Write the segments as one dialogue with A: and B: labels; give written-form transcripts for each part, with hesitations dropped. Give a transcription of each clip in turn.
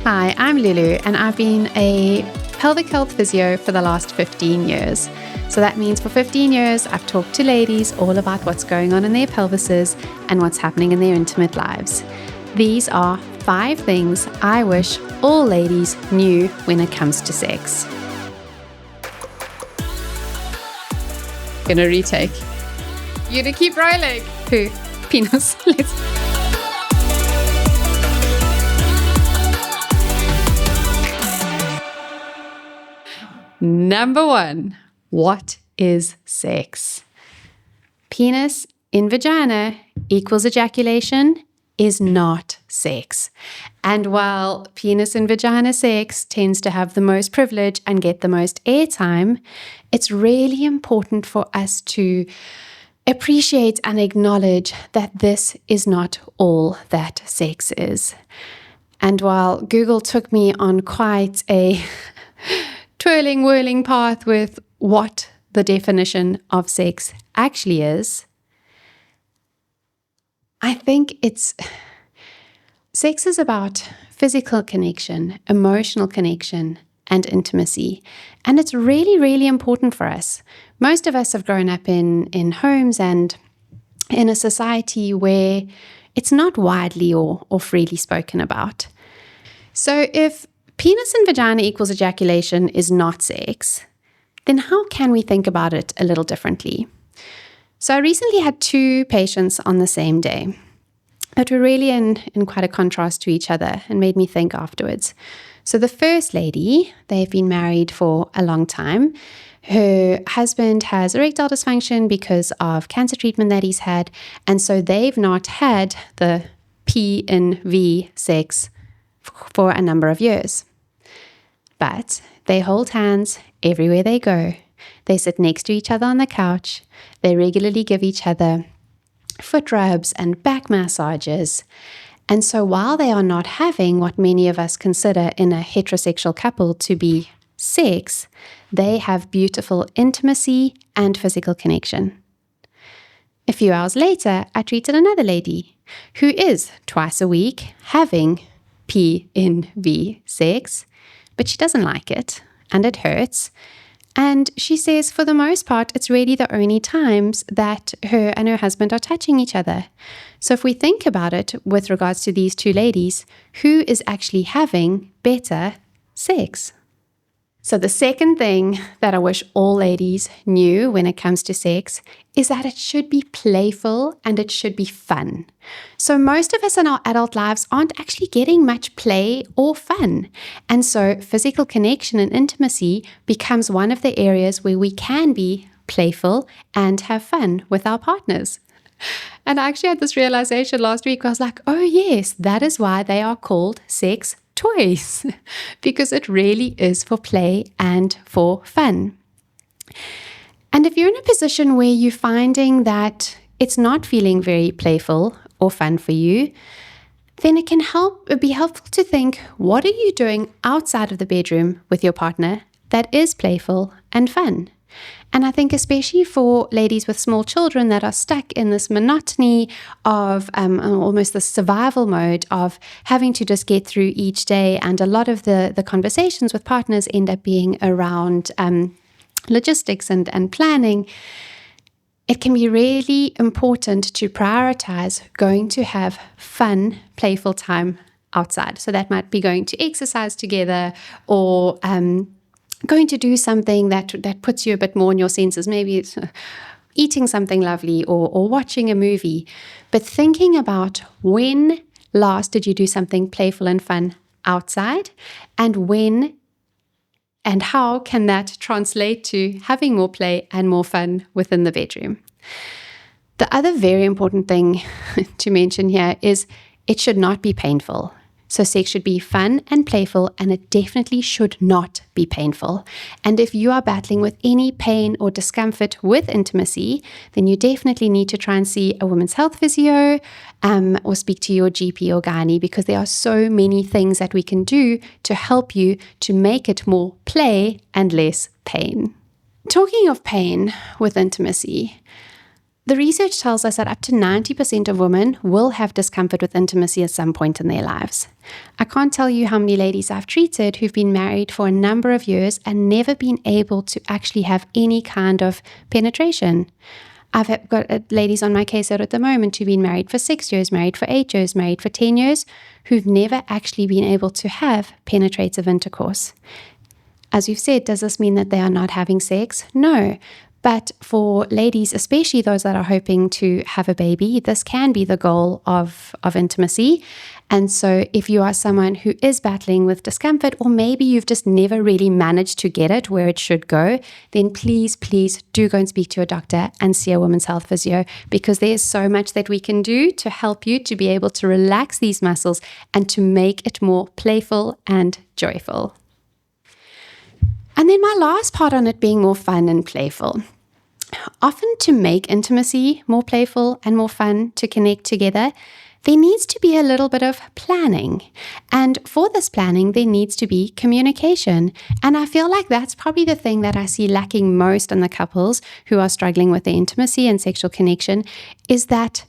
A: Hi, I'm Lulu, and I've been a pelvic health physio for the last 15 years. So that means for 15 years, I've talked to ladies all about what's going on in their pelvises and what's happening in their intimate lives. These are 5 things I wish all ladies knew when it comes to sex. Gonna retake.
B: You gonna keep rolling?
A: Who? Penis. Let's. Number 1, what is sex? Penis in vagina equals ejaculation is not sex. And while penis in vagina sex tends to have the most privilege and get the most airtime, it's really important for us to appreciate and acknowledge that this is not all that sex is. And while Google took me on quite a twirling, whirling path with what the definition of sex actually is, I think sex is about physical connection, emotional connection, and intimacy. And it's really, really important for us. Most of us have grown up in homes and in a society where it's not widely or freely spoken about. So if penis and vagina equals ejaculation is not sex, then how can we think about it a little differently? So I recently had 2 patients on the same day that were really in quite a contrast to each other and made me think afterwards. So the first lady, they've been married for a long time. Her husband has erectile dysfunction because of cancer treatment that he's had, and so they've not had the P in V sex for a number of years. But they hold hands everywhere they go. They sit next to each other on the couch. They regularly give each other foot rubs and back massages. And so while they are not having what many of us consider in a heterosexual couple to be sex, they have beautiful intimacy and physical connection. A few hours later, I treated another lady who is twice a week having P in V sex, but she doesn't like it and it hurts. And she says for the most part, it's really the only times that her and her husband are touching each other. So if we think about it with regards to these 2 ladies, who is actually having better sex? So the second thing that I wish all ladies knew when it comes to sex is that it should be playful and it should be fun. So most of us in our adult lives aren't actually getting much play or fun. And so physical connection and intimacy becomes one of the areas where we can be playful and have fun with our partners. And I actually had this realization last week. I was like, oh yes, that is why they are called sex toys, because it really is for play and for fun. And if you're in a position where you're finding that it's not feeling very playful or fun for you, then it can be helpful to think, what are you doing outside of the bedroom with your partner that is playful and fun? And I think especially for ladies with small children that are stuck in this monotony of almost the survival mode of having to just get through each day, and a lot of the conversations with partners end up being around logistics and planning, it can be really important to prioritize going to have fun, playful time outside. So that might be going to exercise together or going to do something that puts you a bit more in your senses. Maybe it's eating something lovely or watching a movie. But thinking about when last did you do something playful and fun outside, and when and how can that translate to having more play and more fun within the bedroom? The other very important thing to mention here is it should not be painful. So sex should be fun and playful, and it definitely should not be painful. And if you are battling with any pain or discomfort with intimacy, then you definitely need to try and see a women's health physio or speak to your GP or gynae, because there are so many things that we can do to help you to make it more play and less pain. Talking of pain with intimacy, the research tells us that up to 90% of women will have discomfort with intimacy at some point in their lives. I can't tell you how many ladies I've treated who've been married for a number of years and never been able to actually have any kind of penetration. I've got ladies on my caseload at the moment who've been married for 6 years, married for 8 years, married for 10 years, who've never actually been able to have penetrative intercourse. As you've said, does this mean that they are not having sex? No. But for ladies, especially those that are hoping to have a baby, this can be the goal of intimacy. And so if you are someone who is battling with discomfort, or maybe you've just never really managed to get it where it should go, then please do go and speak to your doctor and see a women's health physio, because there's so much that we can do to help you to be able to relax these muscles and to make it more playful and joyful. And then my last part on it being more fun and playful. Often to make intimacy more playful and more fun, to connect together, there needs to be a little bit of planning. And for this planning, there needs to be communication. And I feel like that's probably the thing that I see lacking most in the couples who are struggling with their intimacy and sexual connection, is that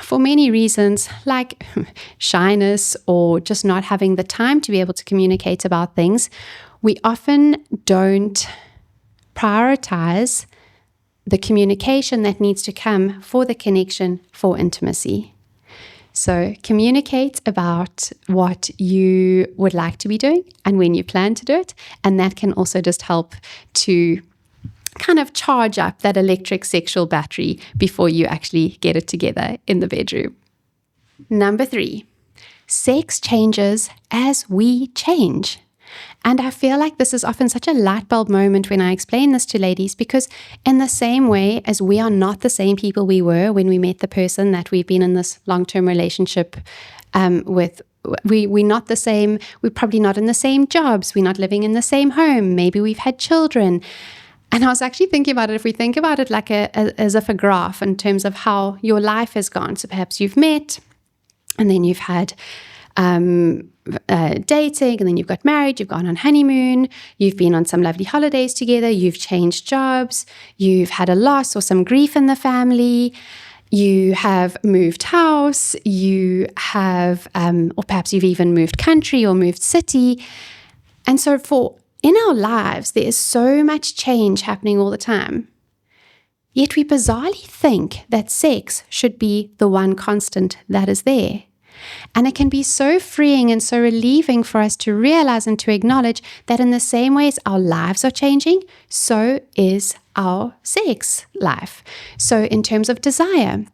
A: for many reasons, like shyness or just not having the time to be able to communicate about things, we often don't prioritize the communication that needs to come for the connection for intimacy. So communicate about what you would like to be doing and when you plan to do it. And that can also just help to kind of charge up that electric sexual battery before you actually get it together in the bedroom. Number 3, sex changes as we change. And I feel like this is often such a light bulb moment when I explain this to ladies, because in the same way as we are not the same people we were when we met the person that we've been in this long-term relationship with, we're not the same, we're probably not in the same jobs, we're not living in the same home, maybe we've had children. And I was actually thinking about it, if we think about it like as if a graph in terms of how your life has gone. So perhaps you've met and then you've had dating, and then you've got married, you've gone on honeymoon, you've been on some lovely holidays together, you've changed jobs, you've had a loss or some grief in the family, you have moved house, you have, or perhaps you've even moved country or moved city. And so in our lives, there is so much change happening all the time. Yet we bizarrely think that sex should be the one constant that is there. And it can be so freeing and so relieving for us to realize and to acknowledge that in the same way as our lives are changing, so is our sex life. So in terms of desire,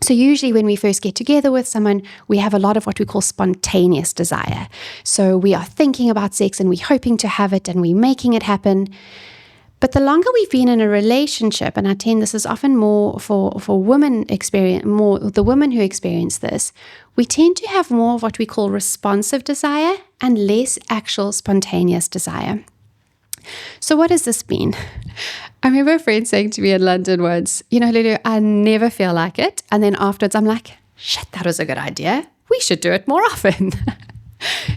A: so usually when we first get together with someone, we have a lot of what we call spontaneous desire. So we are thinking about sex and we're hoping to have it and we're making it happen. But the longer we've been in a relationship, and I tend this is often more for women experience, more the women who experience this, we tend to have more of what we call responsive desire and less actual spontaneous desire. So what does this mean? I remember a friend saying to me in London once, Lulu, I never feel like it. And then afterwards I'm like, shit, that was a good idea. We should do it more often.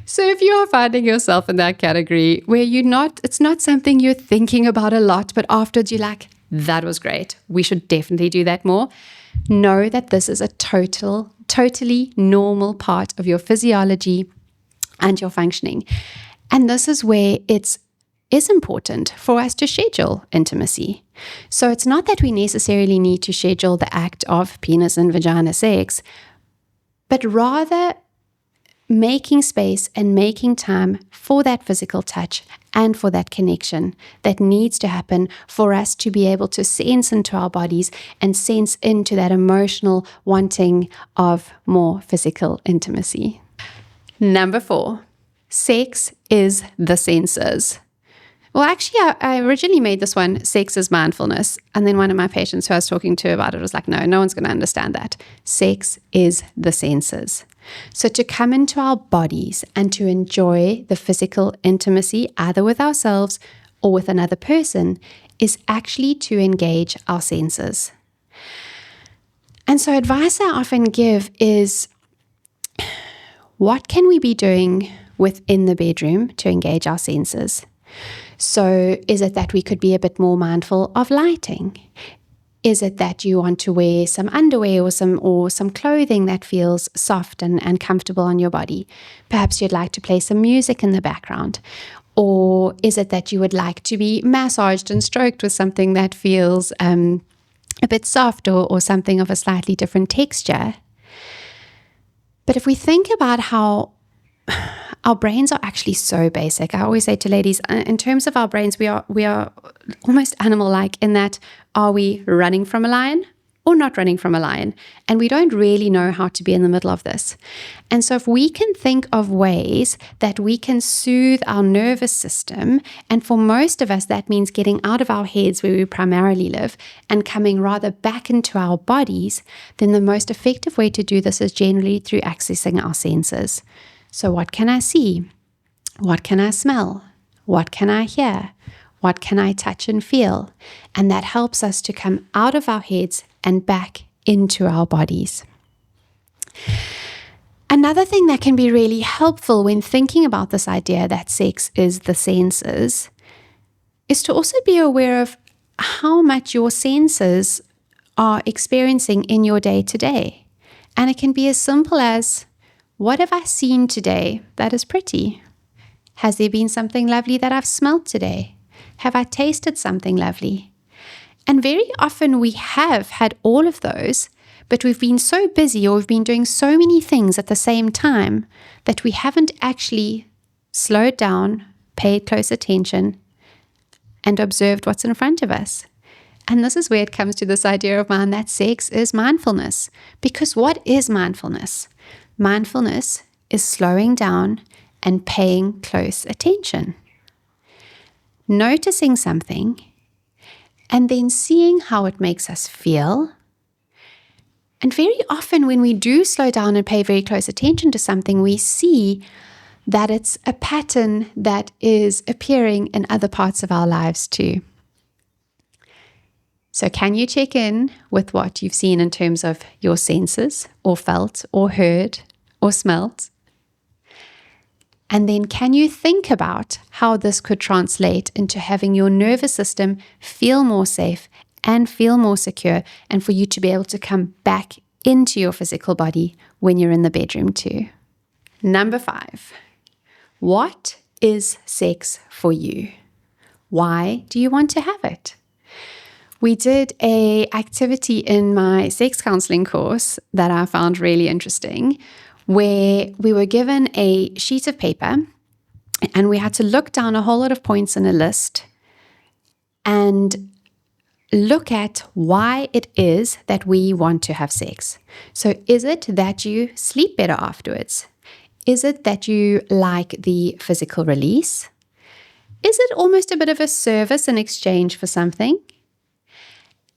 A: So if you are finding yourself in that category where it's not something you're thinking about a lot, but afterwards you're like, that was great, we should definitely do that more, know that this is a totally normal part of your physiology and your functioning. And this is where it is important for us to schedule intimacy. So it's not that we necessarily need to schedule the act of penis and vagina sex, but rather making space and making time for that physical touch and for that connection that needs to happen for us to be able to sense into our bodies and sense into that emotional wanting of more physical intimacy. Number 4, sex is the senses. Well, actually, I originally made this one, sex is mindfulness. And then one of my patients who I was talking to about it was like, no one's going to understand that. Sex is the senses. So to come into our bodies and to enjoy the physical intimacy, either with ourselves or with another person, is actually to engage our senses. And so advice I often give is, what can we be doing within the bedroom to engage our senses? So is it that we could be a bit more mindful of lighting? Is it that you want to wear some underwear or some clothing that feels soft and comfortable on your body? Perhaps you'd like to play some music in the background. Or is it that you would like to be massaged and stroked with something that feels a bit soft or something of a slightly different texture? But if we think about how our brains are actually so basic. I always say to ladies, in terms of our brains, we are almost animal-like in that, are we running from a lion or not running from a lion? And we don't really know how to be in the middle of this. And so if we can think of ways that we can soothe our nervous system, and for most of us, that means getting out of our heads where we primarily live and coming rather back into our bodies, then the most effective way to do this is generally through accessing our senses. So what can I see? What can I smell? What can I hear? What can I touch and feel? And that helps us to come out of our heads and back into our bodies. Another thing that can be really helpful when thinking about this idea that sex is the senses is to also be aware of how much your senses are experiencing in your day to day. And it can be as simple as, what have I seen today that is pretty? Has there been something lovely that I've smelt today? Have I tasted something lovely? And very often we have had all of those, but we've been so busy or we've been doing so many things at the same time that we haven't actually slowed down, paid close attention, and observed what's in front of us. And this is where it comes to this idea of mine that sex is mindfulness. Because what is mindfulness? Mindfulness is slowing down and paying close attention. Noticing something and then seeing how it makes us feel. And very often when we do slow down and pay very close attention to something, we see that it's a pattern that is appearing in other parts of our lives too. So can you check in with what you've seen in terms of your senses, or felt, or heard, or smelt? And then can you think about how this could translate into having your nervous system feel more safe and feel more secure, and for you to be able to come back into your physical body when you're in the bedroom too? Number 5, what is sex for you? Why do you want to have it? We did an activity in my sex counseling course that I found really interesting, where we were given a sheet of paper and we had to look down a whole lot of points in a list and look at why it is that we want to have sex. So is it that you sleep better afterwards? Is it that you like the physical release? Is it almost a bit of a service in exchange for something?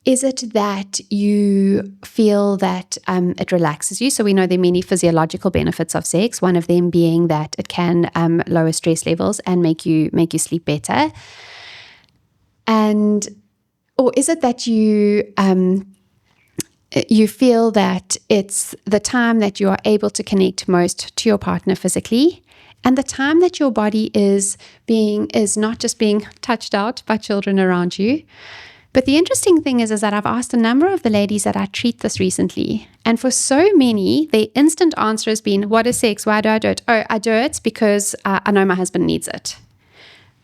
A: Is it that you feel that it relaxes you? So we know there are many physiological benefits of sex, one of them being that it can lower stress levels and make you sleep better. Or is it that you feel that it's the time that you are able to connect most to your partner physically, and the time that your body is not just being touched out by children around you? But the interesting thing is that I've asked a number of the ladies that I treat this recently, and for so many, the instant answer has been, what is sex? Why do I do it? Oh, I do it because I know my husband needs it.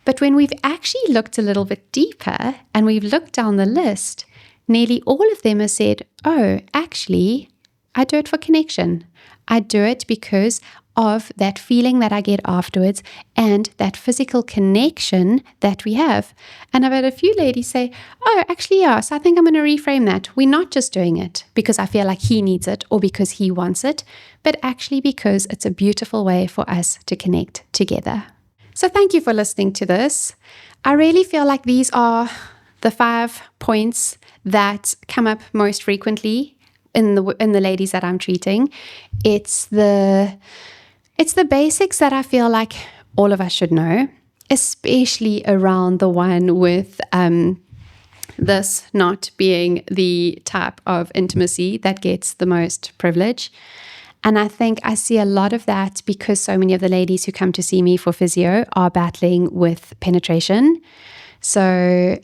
A: But when we've actually looked a little bit deeper and we've looked down the list, nearly all of them have said, oh, actually, I do it for connection. I do it because of that feeling that I get afterwards and that physical connection that we have. And I've had a few ladies say, oh, actually, yes, I think I'm going to reframe that. We're not just doing it because I feel like he needs it or because he wants it, but actually because it's a beautiful way for us to connect together. So thank you for listening to this. I really feel like these are the 5 points that come up most frequently in the ladies that I'm treating. It's the basics that I feel like all of us should know, especially around the one with this not being the type of intimacy that gets the most privilege. And I think I see a lot of that because so many of the ladies who come to see me for physio are battling with penetration. So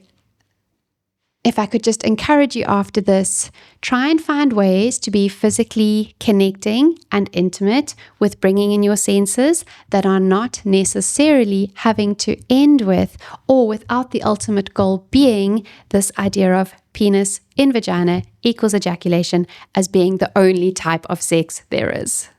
A: if I could just encourage you after this, try and find ways to be physically connecting and intimate with bringing in your senses that are not necessarily having to end with or without the ultimate goal being this idea of penis in vagina equals ejaculation as being the only type of sex there is.